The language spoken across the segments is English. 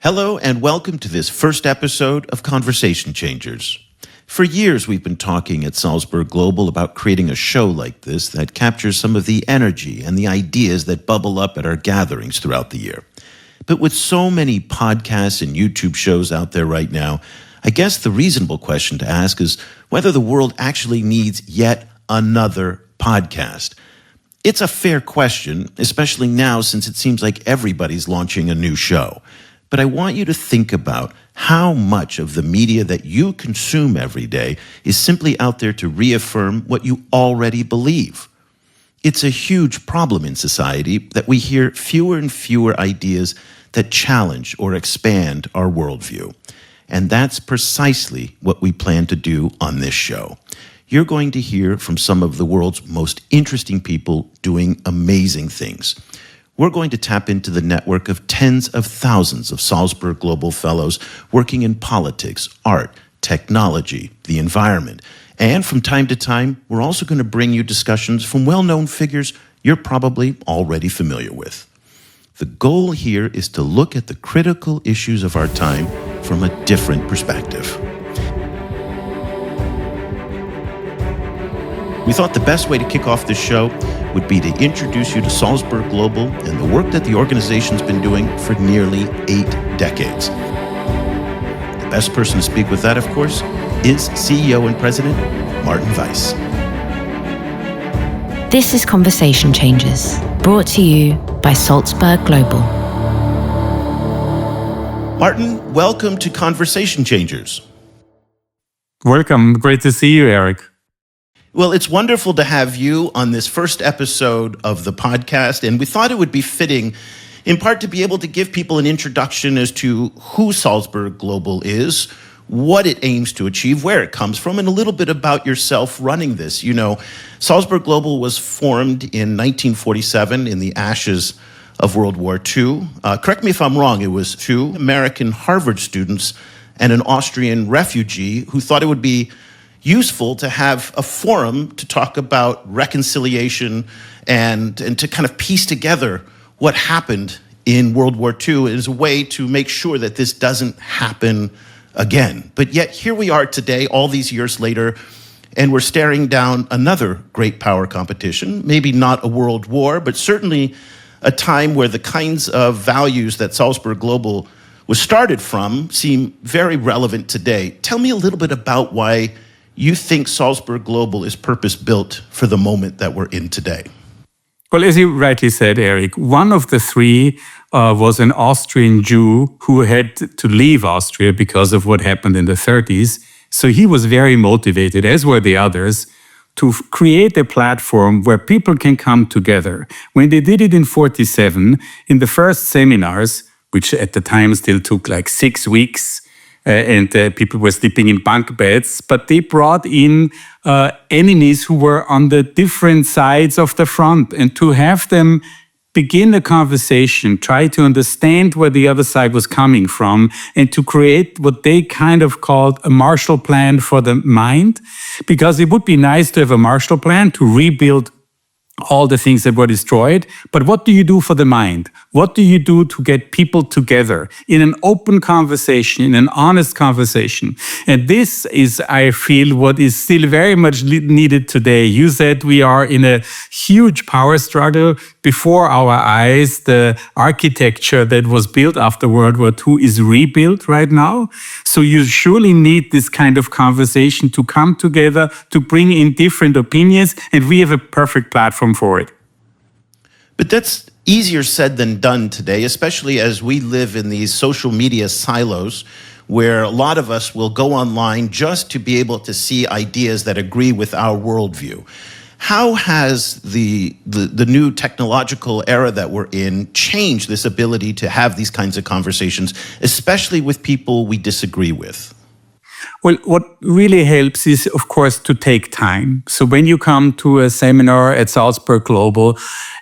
Hello and welcome to this first episode of Conversation Changers. For years we've been talking at Salzburg Global about creating a show like this that captures some of the energy and the ideas that bubble up at our gatherings throughout the year. But with so many podcasts and YouTube shows out there right now, I guess the reasonable question to ask is whether the world actually needs yet another podcast. It's a fair question, especially now since it seems like everybody's launching a new show. But I want you to think about how much of the media that you consume every day is simply out there to reaffirm what you already believe. It's a huge problem in society that we hear fewer and fewer ideas that challenge or expand our worldview. And that's precisely what we plan to do on this show. You're going to hear from some of the world's most interesting people doing amazing things. We're going to tap into the network of tens of thousands of Salzburg Global Fellows working in politics, art, technology, the environment. And from time to time, we're also going to bring you discussions from well-known figures you're probably already familiar with. The goal here is to look at the critical issues of our time from a different perspective. We thought the best way to kick off this show would be to introduce you to Salzburg Global and the work that the organization's been doing for nearly 8 decades. The best person to speak with that, of course, is CEO and President Martin Weiss. This is Conversation Changers, brought to you by Salzburg Global. Martin, welcome to Conversation Changers. Welcome. Great to see you, Eric. Well, it's wonderful to have you on this first episode of the podcast, and we thought it would be fitting, in part, to be able to give people an introduction as to who Salzburg Global is, what it aims to achieve, where it comes from, and a little bit about yourself running this. You know, Salzburg Global was formed in 1947 in the ashes of World War II. Correct me if I'm wrong, it was 2 American Harvard students and an Austrian refugee who thought it would be useful to have a forum to talk about reconciliation and to kind of piece together what happened in World War II as a way to make sure that this doesn't happen again. But yet here we are today, all these years later, and we're staring down another great power competition, maybe not a world war, but certainly a time where the kinds of values that Salzburg Global was started from seem very relevant today. Tell me a little bit about why you think Salzburg Global is purpose-built for the moment that we're in today. Well, as you rightly said, Eric, one of the 3 was an Austrian Jew who had to leave Austria because of what happened in the 30s. So he was very motivated, as were the others, to create a platform where people can come together. When they did it in 47, in the first seminars, which at the time still took like 6 weeks, and people were sleeping in bunk beds, but they brought in enemies who were on the different sides of the front, and to have them begin a conversation, try to understand where the other side was coming from, and to create what they kind of called a Marshall Plan for the mind, because it would be nice to have a Marshall Plan to rebuild all the things that were destroyed. But what do you do for the mind? What do you do to get people together in an open conversation, in an honest conversation? And this is, I feel, what is still very much needed today. You said we are in a huge power struggle. Before our eyes, the architecture that was built after World War II is rebuilt right now. So you surely need this kind of conversation to come together, to bring in different opinions, and we have a perfect platform for it. But that's easier said than done today, especially as we live in these social media silos where a lot of us will go online just to be able to see ideas that agree with our worldview. How has the new technological era that we're in changed this ability to have these kinds of conversations, especially with people we disagree with? Well, what really helps is, of course, to take time. So when you come to a seminar at Salzburg Global,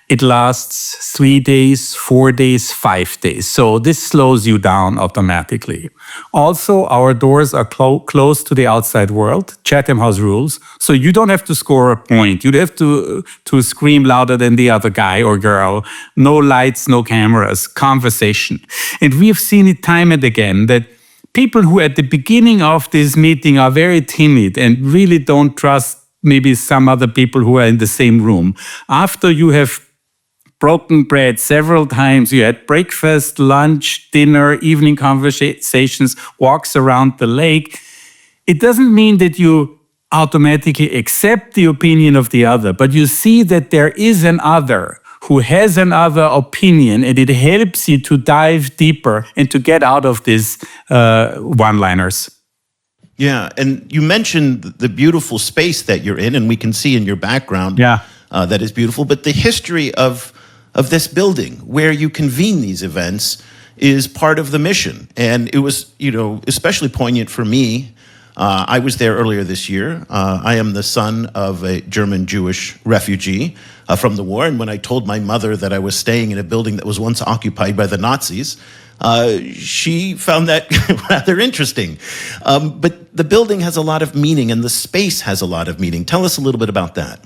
it lasts 3 days, 4 days, 5 days. So this slows you down automatically. Also, our doors are close to the outside world, Chatham House rules. So you don't have to score a point. You don't have to scream louder than the other guy or girl. No lights, no cameras, conversation. And we've seen it time and again that people who at the beginning of this meeting are very timid and really don't trust maybe some other people who are in the same room. After you have broken bread several times, you had breakfast, lunch, dinner, evening conversations, walks around the lake, it doesn't mean that you automatically accept the opinion of the other, but you see that there is an other who has another opinion, and it helps you to dive deeper and to get out of these one-liners. Yeah, and you mentioned the beautiful space that you're in, and we can see in your background that is beautiful, but the history of this building where you convene these events is part of the mission. And it was, especially poignant for me. I was there earlier this year. I am the son of a German Jewish refugee from the war. And when I told my mother that I was staying in a building that was once occupied by the Nazis, she found that rather interesting. But the building has a lot of meaning and the space has a lot of meaning. Tell us a little bit about that.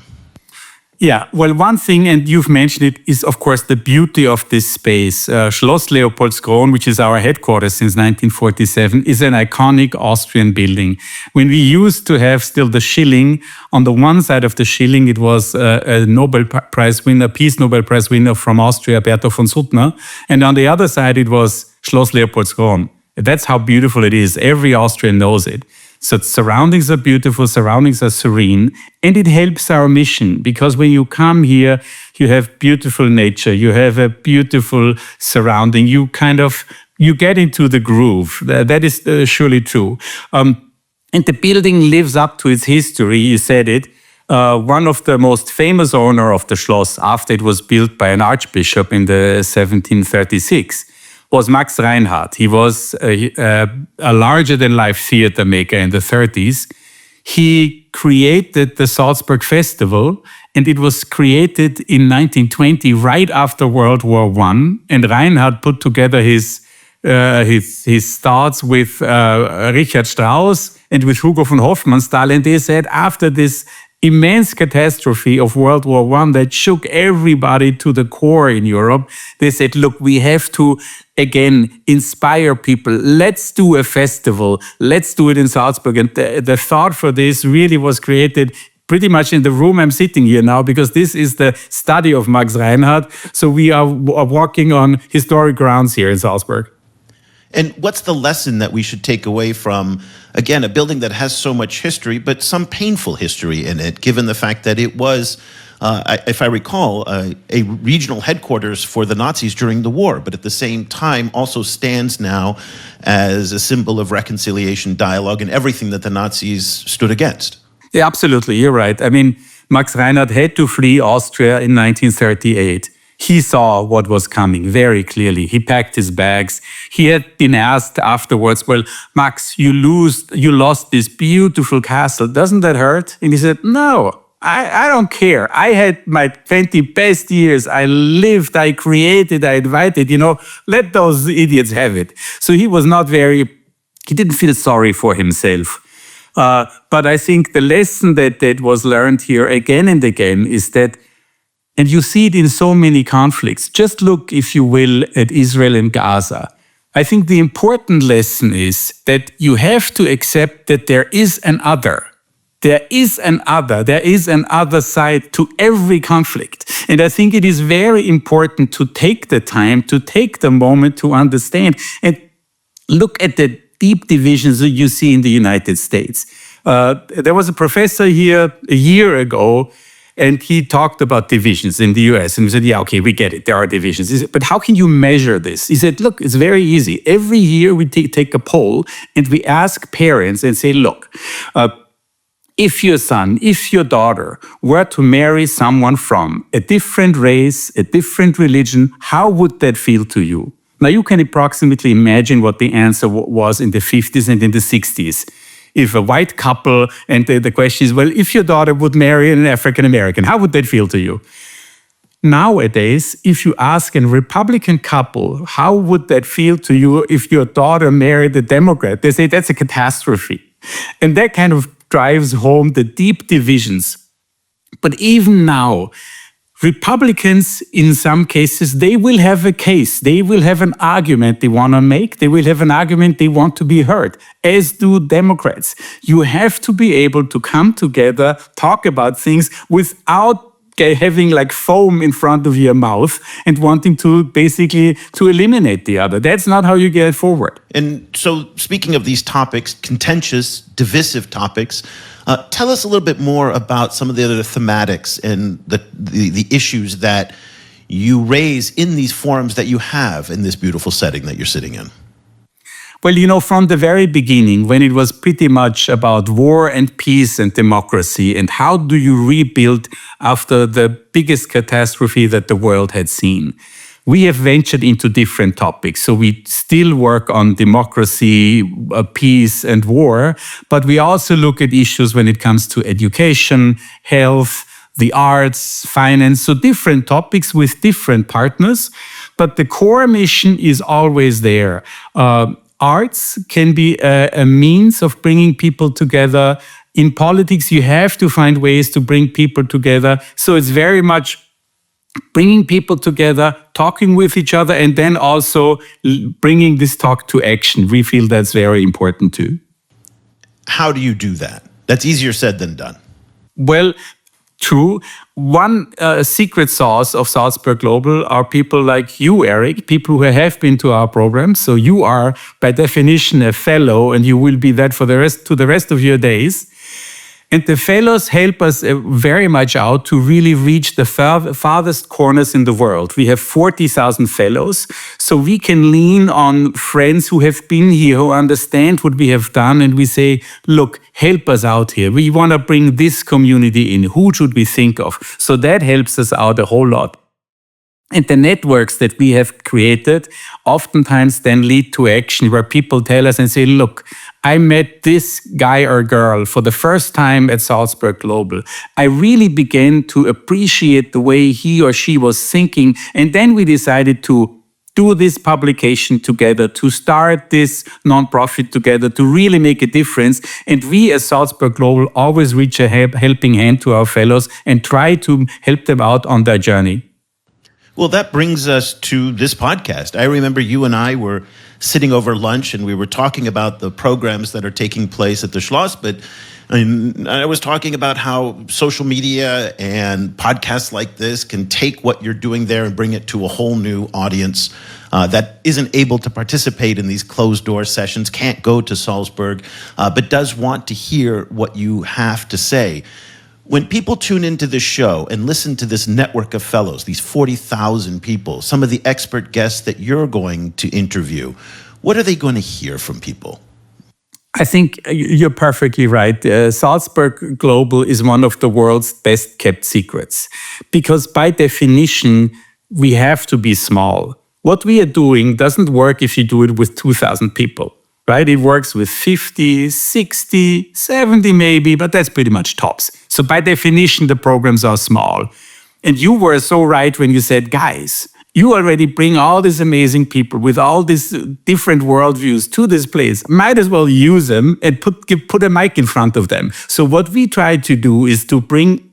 Yeah, well, one thing, and you've mentioned it, is of course the beauty of this space. Schloss Leopoldskron, which is our headquarters since 1947, is an iconic Austrian building. When we used to have still the shilling, on the one side of the shilling, it was a Nobel Prize winner, Peace Nobel Prize winner from Austria, Bertha von Suttner, and on the other side, it was Schloss Leopoldskron. That's how beautiful it is. Every Austrian knows it. So surroundings are beautiful, surroundings are serene, and it helps our mission because when you come here, you have beautiful nature, you have a beautiful surrounding, you get into the groove. That is surely true. And the building lives up to its history, you said it. One of the most famous owner of the Schloss, after it was built by an archbishop in the 1736, was Max Reinhardt. He was a larger-than-life theater maker in the 30s. He created the Salzburg Festival, and it was created in 1920, right after World War I. And Reinhardt put together his thoughts with Richard Strauss and with Hugo von Hofmannsthal, and they said after this immense catastrophe of World War I that shook everybody to the core in Europe, they said, look, we have to, again, inspire people. Let's do a festival. Let's do it in Salzburg. And the thought for this really was created pretty much in the room I'm sitting here now, because this is the study of Max Reinhardt. So we are walking on historic grounds here in Salzburg. And what's the lesson that we should take away from, again, a building that has so much history, but some painful history in it, given the fact that it was, if I recall, a regional headquarters for the Nazis during the war, but at the same time also stands now as a symbol of reconciliation, dialogue, and everything that the Nazis stood against? Yeah, absolutely. You're right. I mean, Max Reinhardt had to flee Austria in 1938. He saw what was coming very clearly. He packed his bags. He had been asked afterwards, well, Max, you lost this beautiful castle. Doesn't that hurt? And he said, no, I don't care. I had my 20 best years. I lived, I created, I invited, let those idiots have it. So he didn't feel sorry for himself. But I think the lesson that was learned here again and again is that, and you see it in so many conflicts. Just look, if you will, at Israel and Gaza. I think the important lesson is that you have to accept that there is an other. There is an other. There is an other side to every conflict. And I think it is very important to take the time, to take the moment to understand and look at the deep divisions that you see in the United States. There was a professor here a year ago, and he talked about divisions in the US. And we said, yeah, okay, we get it. There are divisions. He said, but how can you measure this? He said, look, it's very easy. Every year we take a poll and we ask parents and say, look, if your son, if your daughter were to marry someone from a different race, a different religion, how would that feel to you? Now, you can approximately imagine what the answer was in the 50s and in the 60s. if a white couple, and the question is, well, if your daughter would marry an African American, how would that feel to you? Nowadays, if you ask a Republican couple, how would that feel to you if your daughter married a Democrat? They say that's a catastrophe. And that kind of drives home the deep divisions. But even now, Republicans, in some cases, they will have a case. They will have an argument they want to make. They will have an argument they want to be heard, as do Democrats. You have to be able to come together, talk about things without having like foam in front of your mouth and wanting to basically to eliminate the other. That's not how you get forward. And so speaking of these topics, contentious, divisive topics, tell us a little bit more about some of the other thematics and the issues that you raise in these forums that you have in this beautiful setting that you're sitting in. Well, from the very beginning, when it was pretty much about war and peace and democracy, and how do you rebuild after the biggest catastrophe that the world had seen, we have ventured into different topics. So we still work on democracy, peace, and war, but we also look at issues when it comes to education, health, the arts, finance, so different topics with different partners. But the core mission is always there. Arts can be a means of bringing people together. In politics, you have to find ways to bring people together. So it's very much bringing people together, talking with each other, and then also bringing this talk to action. We feel that's very important too. How do you do that? That's easier said than done. Well, true. One secret sauce of Salzburg Global are people like you, Eric, people who have been to our program. So you are, by definition, a fellow, and you will be that for the rest of your days. And the fellows help us very much out to really reach the farthest corners in the world. We have 40,000 fellows, so we can lean on friends who have been here, who understand what we have done, and we say, look, help us out here. We want to bring this community in. Who should we think of? So that helps us out a whole lot. And the networks that we have created oftentimes then lead to action where people tell us and say, look, I met this guy or girl for the first time at Salzburg Global. I really began to appreciate the way he or she was thinking. And then we decided to do this publication together, to start this nonprofit together, to really make a difference. And we as Salzburg Global always reach a helping hand to our fellows and try to help them out on their journey. Well, that brings us to this podcast. I remember you and I were sitting over lunch and we were talking about the programs that are taking place at the Schloss, but I was talking about how social media and podcasts like this can take what you're doing there and bring it to a whole new audience that isn't able to participate in these closed-door sessions, can't go to Salzburg, but does want to hear what you have to say. When people tune into this show and listen to this network of fellows, these 40,000 people, some of the expert guests that you're going to interview, what are they going to hear from people? I think you're perfectly right. Salzburg Global is one of the world's best kept secrets because by definition, we have to be small. What we are doing doesn't work if you do it with 2,000 people. Right? It works with 50, 60, 70 maybe, but that's pretty much tops. So by definition, the programs are small. And you were so right when you said, guys, you already bring all these amazing people with all these different worldviews to this place. Might as well use them and put a mic in front of them. So what we try to do is to bring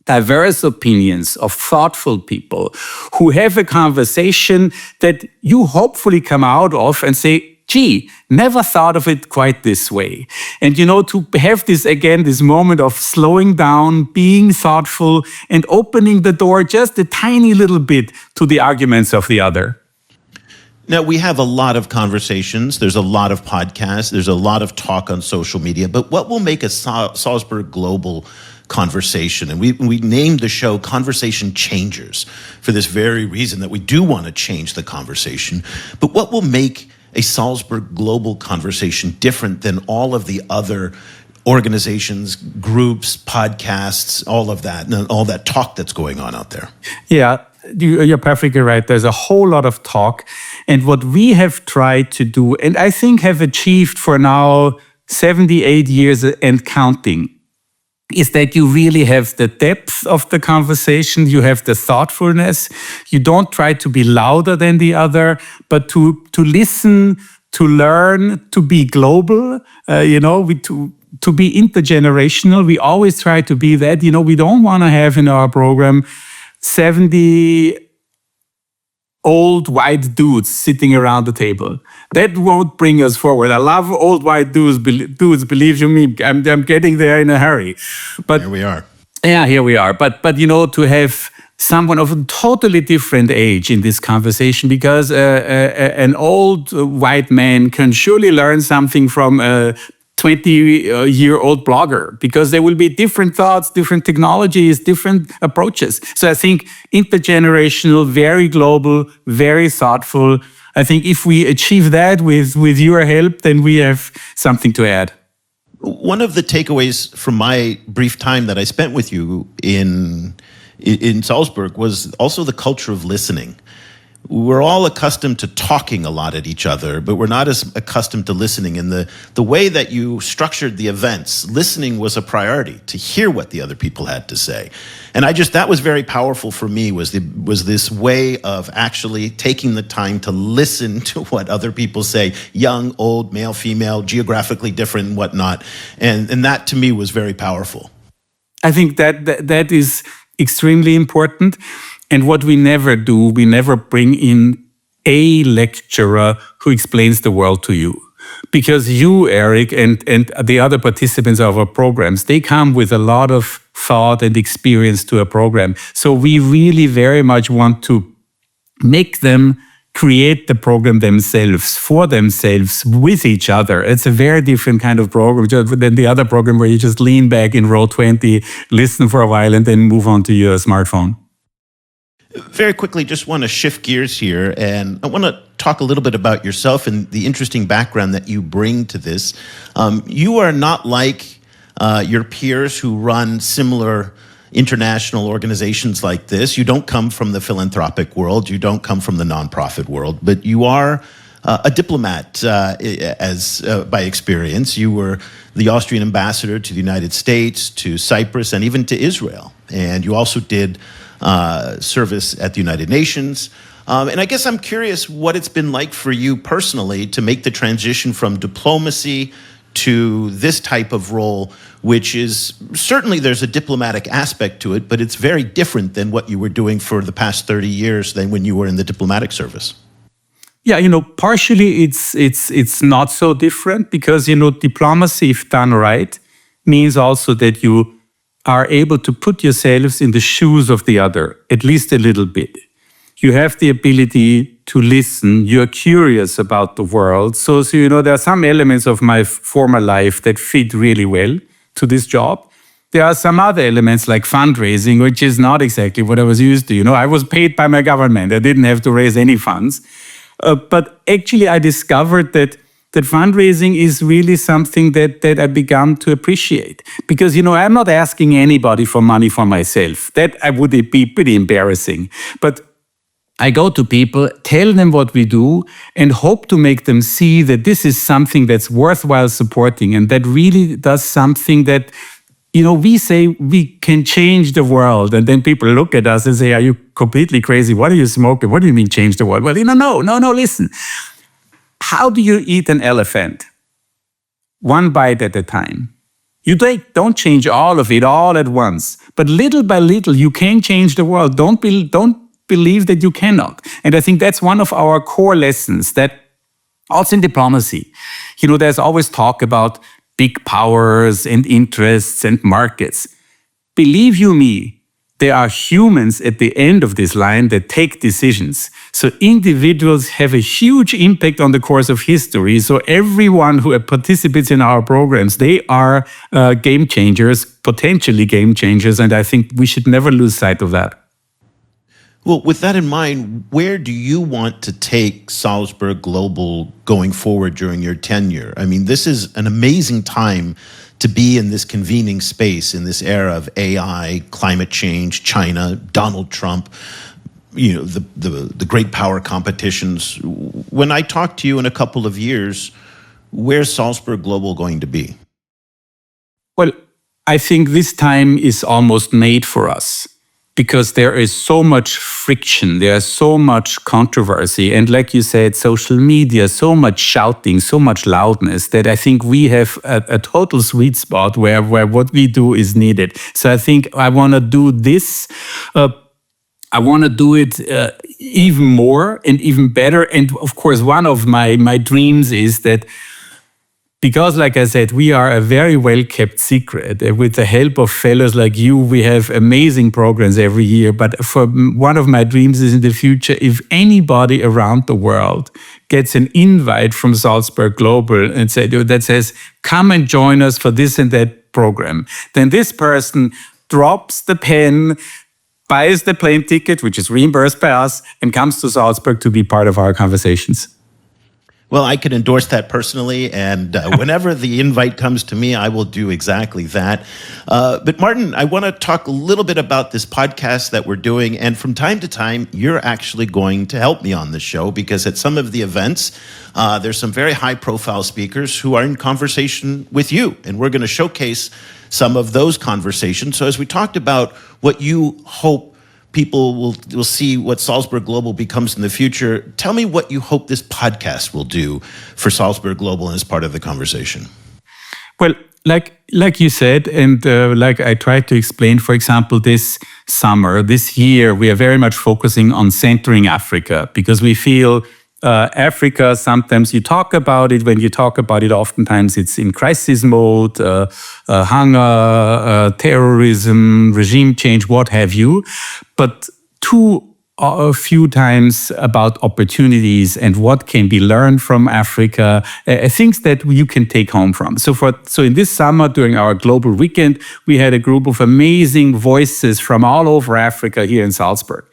diverse opinions of thoughtful people who have a conversation that you hopefully come out of and say, gee, never thought of it quite this way. And, to have this moment of slowing down, being thoughtful, and opening the door just a tiny little bit to the arguments of the other. Now, we have a lot of conversations. There's a lot of podcasts. There's a lot of talk on social media. But what will make a Salzburg Global conversation? And we named the show Conversation Changers for this very reason that we do want to change the conversation. But what will make a Salzburg Global conversation different than all of the other organizations, groups, podcasts, all of that, and all that talk that's going on out there? Yeah, you're perfectly right. There's a whole lot of talk. And what we have tried to do, and I think have achieved for now 78 years and counting, is that you really have the depth of the conversation, you have the thoughtfulness, you don't try to be louder than the other, but to listen, to learn, to be global, to be intergenerational. We always try to be that. We don't want to have in our program 70 old white dudes sitting around the table. That won't bring us forward. I love old white dudes, believe you me. I'm getting there in a hurry. But here we are. Yeah, here we are. But to have someone of a totally different age in this conversation, because an old white man can surely learn something from a 20-year-old blogger, because there will be different thoughts, different technologies, different approaches. So I think intergenerational, very global, very thoughtful. I think if we achieve that with your help, then we have something to add. One of the takeaways from my brief time that I spent with you in Salzburg was also the culture of listening. We're all accustomed to talking a lot at each other, but we're not as accustomed to listening. And the way that you structured the events, listening was a priority, to hear what the other people had to say. And that was very powerful for me, was this way of actually taking the time to listen to what other people say, young, old, male, female, geographically different and whatnot. And that to me was very powerful. I think that is extremely important. And what we never do, we never bring in a lecturer who explains the world to you. Because you, Eric, and the other participants of our programs, they come with a lot of thought and experience to a program. So we really very much want to make them create the program themselves, for themselves, with each other. It's a very different kind of program than the other program where you just lean back in row 20, listen for a while, and then move on to your smartphone. Very quickly, just want to shift gears here, and I want to talk a little bit about yourself and the interesting background that you bring to this. You are not like your peers who run similar international organizations like this. You don't come from the philanthropic world. You don't come from the nonprofit world, but you are a diplomat by experience. You were the Austrian ambassador to the United States, to Cyprus, and even to Israel. And you also did service at the United Nations. And I guess I'm curious what it's been like for you personally to make the transition from diplomacy to this type of role, which is certainly there's a diplomatic aspect to it, but it's very different than what you were doing for the past 30 years than when you were in the diplomatic service. Yeah, partially it's not so different because, diplomacy, if done right, means also that you are able to put yourselves in the shoes of the other, at least a little bit. You have the ability to listen. You're curious about the world. So there are some elements of my former life that fit really well to this job. There are some other elements like fundraising, which is not exactly what I was used to. I was paid by my government. I didn't have to raise any funds. But actually, I discovered that fundraising is really something that I began to appreciate. Because, I'm not asking anybody for money for myself. That would be pretty embarrassing. But I go to people, tell them what we do, and hope to make them see that this is something that's worthwhile supporting and that really does something that, we say we can change the world. And then people look at us and say, are you completely crazy? What are you smoking? What do you mean change the world? Well, no, listen. How do you eat an elephant? One bite at a time. You don't change all of it all at once. But little by little, you can change the world. Don't believe that you cannot. And I think that's one of our core lessons that also in diplomacy, there's always talk about big powers and interests and markets. Believe you me, there are humans at the end of this line that take decisions. So individuals have a huge impact on the course of history. So everyone who participates in our programs, they are game changers, potentially game changers. And I think we should never lose sight of that. Well, with that in mind, where do you want to take Salzburg Global going forward during your tenure? I mean, this is an amazing time to be in this convening space in this era of AI, climate change, China, Donald Trump, the great power competitions. When I talk to you in a couple of years, Where's Salzburg Global going to be? Well, I think this time is almost made for us because there is so much friction, there is so much controversy, and like you said, social media, so much shouting, so much loudness that I think we have a total sweet spot where what we do is needed. So I think I want to do this. I want to do it even more and even better. And of course, one of my dreams is that, because, like I said, we are a very well-kept secret. With the help of fellows like you, we have amazing programs every year. But one of my dreams is in the future, if anybody around the world gets an invite from Salzburg Global and that says, come and join us for this and that program, then this person drops the pen, buys the plane ticket, which is reimbursed by us, and comes to Salzburg to be part of our conversations. Well, I can endorse that personally, and whenever the invite comes to me, I will do exactly that. But Martin, I want to talk a little bit about this podcast that we're doing, and from time to time, you're actually going to help me on the show, because at some of the events, there's some very high-profile speakers who are in conversation with you, and we're going to showcase some of those conversations. So as we talked about what you hope people will see what Salzburg Global becomes in the future, tell me what you hope this podcast will do for Salzburg Global and as part of the conversation. Well, like you said, and like I tried to explain, for example, this year, we are very much focusing on centering Africa, because we feel Africa, sometimes you talk about it. When you talk about it, oftentimes it's in crisis mode, hunger, terrorism, regime change, what have you. But a few times about opportunities and what can be learned from Africa, things that you can take home from. So in this summer, during our global weekend, we had a group of amazing voices from all over Africa here in Salzburg.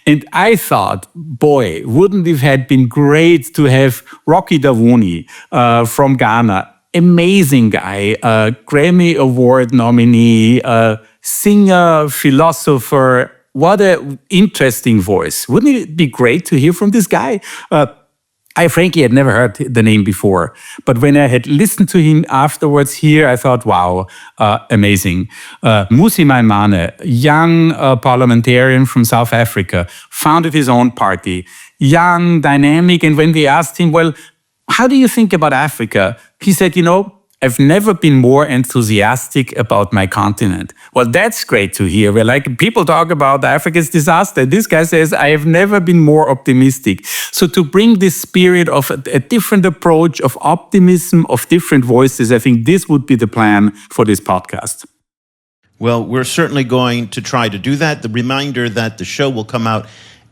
And I thought, boy, wouldn't it have been great to have Rocky Davoni from Ghana, amazing guy, Grammy Award nominee, singer, philosopher. What an interesting voice. Wouldn't it be great to hear from this guy? I frankly had never heard the name before, but when I had listened to him afterwards here, I thought, wow, amazing. Mmusi Maimane, young parliamentarian from South Africa, founded his own party, young, dynamic, and when they asked him, well, how do you think about Africa? He said, I've never been more enthusiastic about my continent. Well, that's great to hear. People talk about Africa's disaster. This guy says, I have never been more optimistic. So to bring this spirit of a different approach, of optimism, of different voices, I think this would be the plan for this podcast. Well, we're certainly going to try to do that. The reminder that the show will come out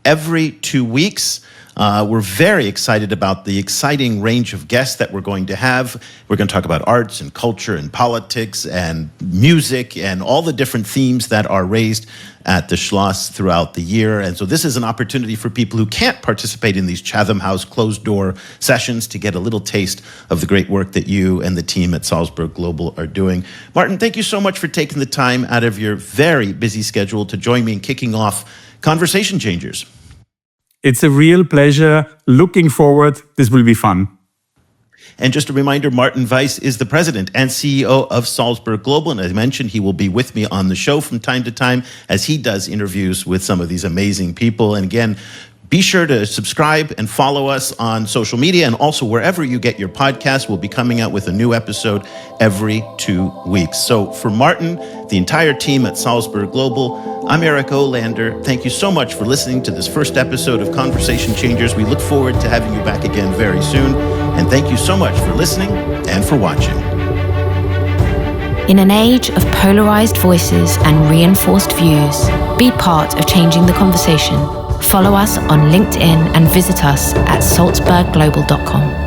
every 2 weeks. We're very excited about the exciting range of guests that we're going to have. We're going to talk about arts and culture and politics and music and all the different themes that are raised at the Schloss throughout the year. And so this is an opportunity for people who can't participate in these Chatham House closed-door sessions to get a little taste of the great work that you and the team at Salzburg Global are doing. Martin, thank you so much for taking the time out of your very busy schedule to join me in kicking off Conversation Changers. It's a real pleasure. Looking forward. This will be fun. And just a reminder, Martin Weiss is the president and CEO of Salzburg Global. And as I mentioned, he will be with me on the show from time to time as he does interviews with some of these amazing people. And again, be sure to subscribe and follow us on social media, and also wherever you get your podcasts. We'll be coming out with a new episode every 2 weeks. So for Martin, the entire team at Salzburg Global, I'm Eric Olander. Thank you so much for listening to this first episode of Conversation Changers. We look forward to having you back again very soon. And thank you so much for listening and for watching. In an age of polarized voices and reinforced views, be part of changing the conversation. Follow us on LinkedIn and visit us at salzburgglobal.com.